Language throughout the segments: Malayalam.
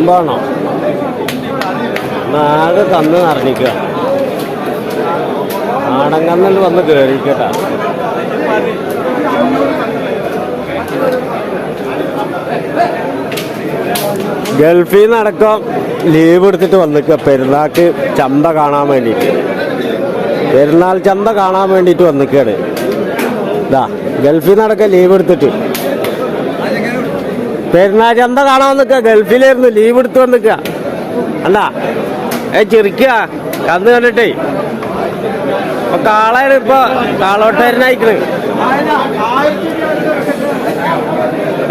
ഒമ്പാണോ ആകെ കന്ന് നിറഞ്ഞിക്കുക. ആടങ്കന്നിൽ വന്ന് കയറിക്കട്ടാ. ഗൾഫിൽ നിന്നടക്കം ലീവ് എടുത്തിട്ട് വന്നിക്കുക പെരുന്നാൾക്ക് ചന്ത കാണാൻ വേണ്ടിയിട്ട്. പെരുന്നാൾ ചന്ത കാണാൻ വേണ്ടിയിട്ട് വന്നിക്കുകയാണ്. ഇതാ ഗൾഫിൽ നിന്നടക്കം ലീവ് എടുത്തിട്ട് പെരുന്നാൾ ചന്ത കാണാൻ വന്നിക്കുക. ഗൾഫിലായിരുന്നു ലീവ് എടുത്ത് വന്നിക്കുക. അല്ല ചിരിക്കുക കന്ന് കണ്ടിട്ടേ. ഇപ്പൊ കാളാണ്, ഇപ്പൊ കാളോട്ടേരനായിക്കണ്.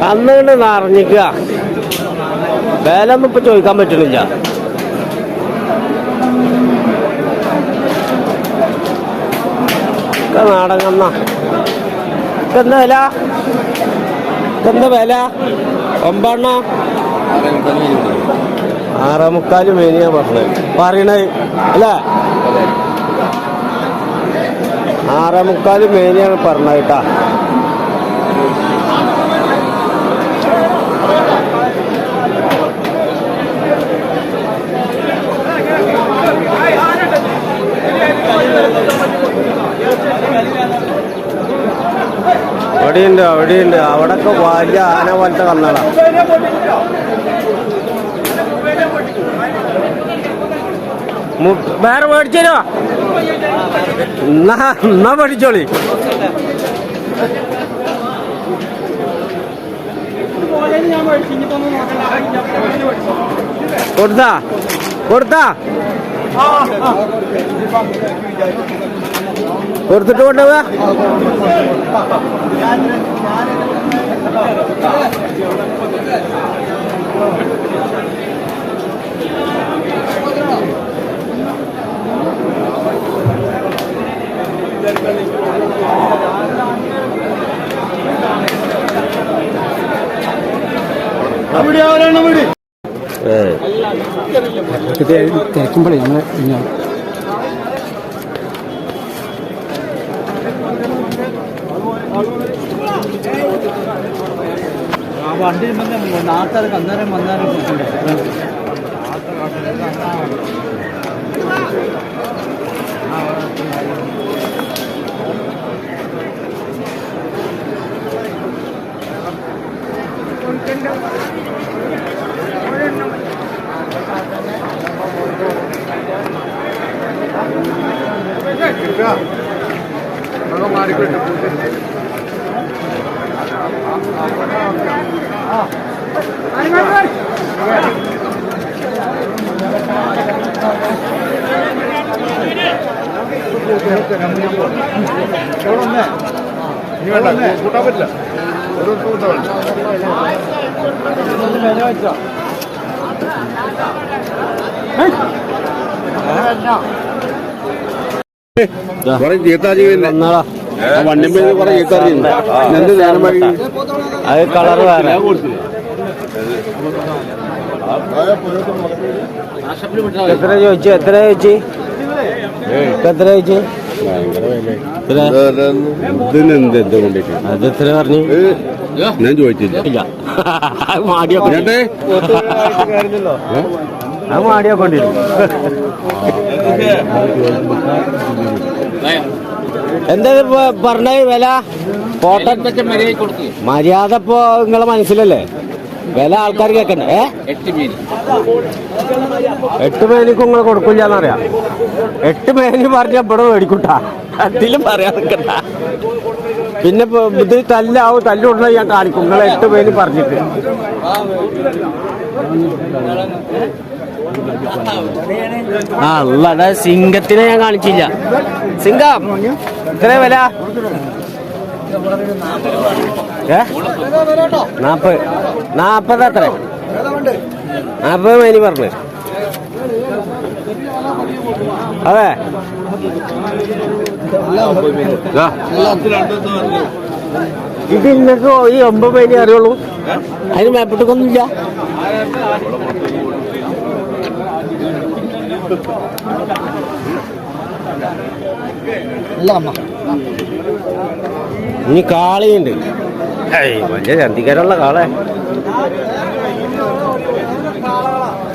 കന്നുകൊണ്ട് നിറഞ്ഞിക്കുക. വില ഒന്നും ഇപ്പൊ ചോദിക്കാൻ പറ്റണില്ല. നാടൻ കന്ന എന്താ വില? എന്താ വില? 9 6.25 മേനിയാ പറയണേ അല്ലേ? 6.25 മേനിയാണ് പറഞ്ഞത് കേട്ടാ. അവിടെയുണ്ട് അവിടെയുണ്ട്. അവിടെയൊക്കെ വലിയ ആന പോലത്തെ കന്നാളാ. വേറെ മേടിച്ചോ? എന്നാ പഠിച്ചോളി. കൊടുത്താ കൊടുത്താ കൊടുത്തിട്ട് കൊണ്ടുപോവാ. തിരക്കുമ്പോഴേ നമ്മളെ വണ്ടി നാട്ടുകാർക്ക് അന്നേരം വന്നാലും കൂട്ടാൻ പറ്റില്ല. അത് കളർ വേറെ. എത്ര ചോദിച്ചു? എത്ര ചോദിച്ചു? എത്ര ചോദിച്ചു? അത് എത്ര പറഞ്ഞു? ഞാൻ ചോദിച്ചില്ല. മാടിയൊക്കെ അത് മാടിയൊക്കൊണ്ടിരുന്നു. എന്താ പറഞ്ഞ വില? മര്യാദ ഇപ്പൊ നിങ്ങളെ മനസ്സിലല്ലേ? വില ആൾക്കാർ കേക്കണ്ടേ? 8 മേനിക്ക് നിങ്ങൾ കൊടുക്കില്ലെന്നറിയാം. 8 മേനി പറഞ്ഞ ഇവിടെ മേടിക്കൂട്ടാ. അതിലും പറയാൻ നിൽക്കണ്ട. പിന്നെ ഇത് തല്ലാവും. തല്ലുകൊണ്ടു ഞാൻ കാണിക്കും. നിങ്ങളെ 8 മേനി പറഞ്ഞിട്ട്. അല്ലടാ സിംഗത്തിനെ ഞാൻ കാണിച്ചില്ല. സിംഗം ഇത്ര വില? 40 എത്ര? 40 മേനി പറഞ്ഞു. അതെ ഇത് ഇന്നൊക്കെ ഈ 9 മേനി അറിയുള്ളൂ. അതിന് മേപ്പിട്ടൊന്നുമില്ല. ഇനി കാളിയുണ്ട്. വലിയ ചന്തിക്കാരുള്ള കാളെ.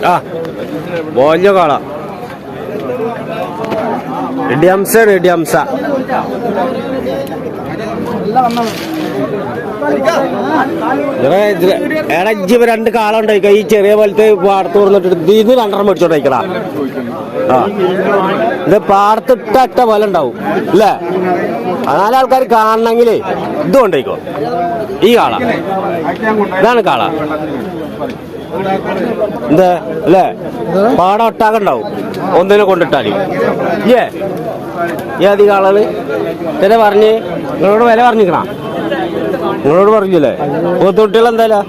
ആ വലിയ കാള ഇടിയംസാണ് ഇടിയംസ. ഇടജ്ജിപ്പോ രണ്ട് കാളം ഉണ്ടായിക്ക ഈ ചെറിയ പോലത്തെ പാടത്ത് തുറന്നിട്ട് ഇതിന് രണ്ടെണ്ണം മേടിച്ചോണ്ടായിക്കടാ. ആ ഇത് പാടത്തിട്ട പോലെ ഉണ്ടാവും അല്ലേ? നാലാൾക്കാർ കാണണമെങ്കിലേ ഇത് കൊണ്ടേക്കോ. ഈ കാള ഇതാണ് കാള എന്താ അല്ലേ? പാടം ഒട്ടാകണ്ടാവും ഒന്നിനെ കൊണ്ടിട്ടാല്. അധികം ആളുകള് ചില പറഞ്ഞ് നിങ്ങളോട് വില പറഞ്ഞിക്കണ, നിങ്ങളോട് പറഞ്ഞില്ലേ? പോത്തുകുട്ടികൾ എന്തായാലും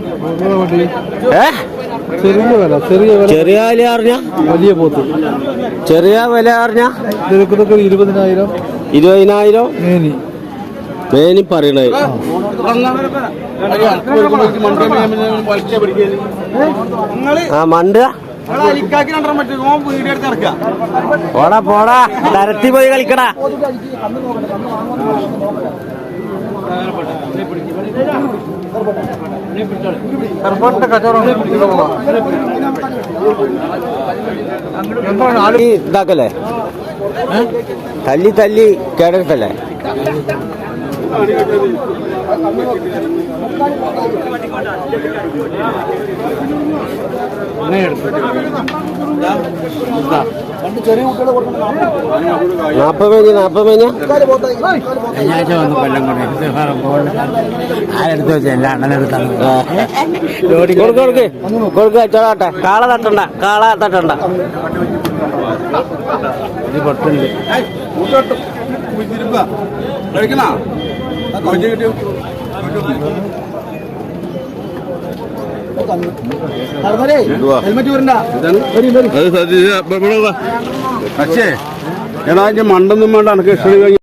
ചെറിയ വില അറിഞ്ഞ വലിയ പോത്ത് ചെറിയ വില അറിഞ്ഞ 20,000 മേനി പറയണേ. ആ മണ്ട പോടാ പോടാ തരത്തി പോയി കളിക്കടാ. ഇതാക്കല്ലേ തല്ലി തല്ലി കേടട്ടല്ലേ? നാപ്പത് മേഞ്ഞ കൊടുക്ക ചോട്ടെ. കാള തട്ടണ്ട, കാള തട്ടണ്ട. പക്ഷേ എടാ മണ്ടൊന്നും വേണ്ട എനക്ക് ഇഷ്ടം.